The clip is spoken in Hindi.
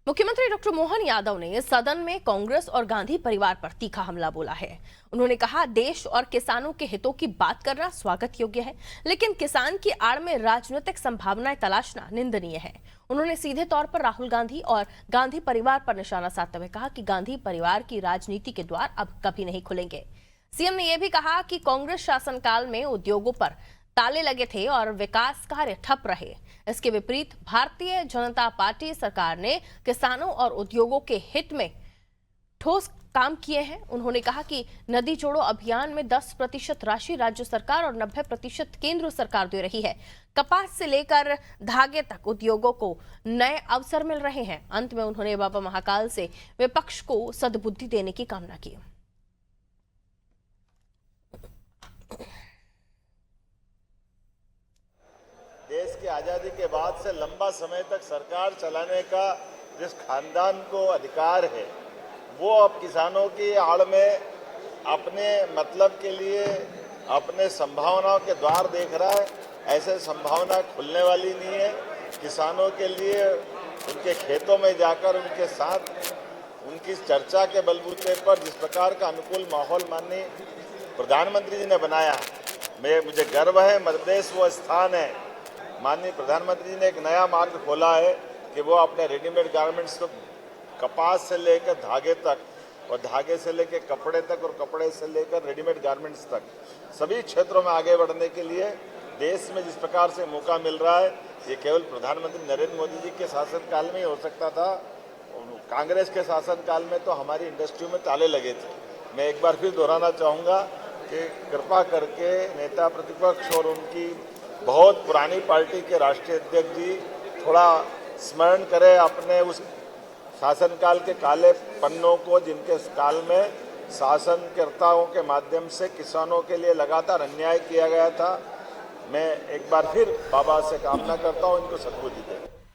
मुख्यमंत्री डॉक्टर मोहन यादव ने सदन में कांग्रेस और गांधी परिवार पर तीखा हमला बोला है। उन्होंने कहा, देश और किसानों के हितों की बात करना स्वागत योग्य है, लेकिन किसान की आड़ में राजनीतिक संभावनाएं तलाशना निंदनीय है। उन्होंने सीधे तौर पर राहुल गांधी और गांधी परिवार पर निशाना साधते हुए कहा कि गांधी परिवार की राजनीति के द्वार अब कभी नहीं खुलेंगे। सीएम ने यह भी कहा कि कांग्रेस शासनकाल में उद्योगों पर ताले लगे थे और विकास कार्य ठप रहे। इसके विपरीत भारतीय जनता पार्टी सरकार ने किसानों और उद्योगों के हित में ठोस काम किए हैं। उन्होंने कहा कि नदी जोड़ो अभियान में 10% राशि राज्य सरकार और 90% केंद्र सरकार दे रही है। कपास से लेकर धागे तक उद्योगों को नए अवसर मिल रहे हैं। अंत में उन्होंने बाबा महाकाल से विपक्ष को सद्बुद्धि देने की कामना की। देश की आज़ादी के बाद से लंबा समय तक सरकार चलाने का जिस खानदान को अधिकार है, वो अब किसानों की आड़ में अपने मतलब के लिए अपने संभावनाओं के द्वार देख रहा है। ऐसे संभावना खुलने वाली नहीं है। किसानों के लिए उनके खेतों में जाकर उनके साथ उनकी चर्चा के बलबूते पर जिस प्रकार का अनुकूल माहौल माननीय प्रधानमंत्री जी ने बनाया, मुझे गर्व है। मध्य प्रदेश वो स्थान है, माननीय प्रधानमंत्री जी ने एक नया मार्ग खोला है कि वो अपने रेडीमेड गारमेंट्स को कपास से लेकर धागे तक और धागे से लेकर कपड़े तक और कपड़े से लेकर रेडीमेड गारमेंट्स तक सभी क्षेत्रों में आगे बढ़ने के लिए देश में जिस प्रकार से मौका मिल रहा है, ये केवल प्रधानमंत्री नरेंद्र मोदी जी के शासनकाल में ही हो सकता था। कांग्रेस के शासनकाल में तो हमारी इंडस्ट्री में ताले लगे थे। मैं एक बार फिर दोहराना चाहूँगा कि कृपा करके नेता प्रतिपक्ष और उनकी बहुत पुरानी पार्टी के राष्ट्रीय अध्यक्ष जी थोड़ा स्मरण करें अपने उस शासनकाल के काले पन्नों को, जिनके काल में शासनकर्ताओं के माध्यम से किसानों के लिए लगातार अन्याय किया गया था। मैं एक बार फिर बाबा से कामना करता हूं इनको सद्बुद्धि दें।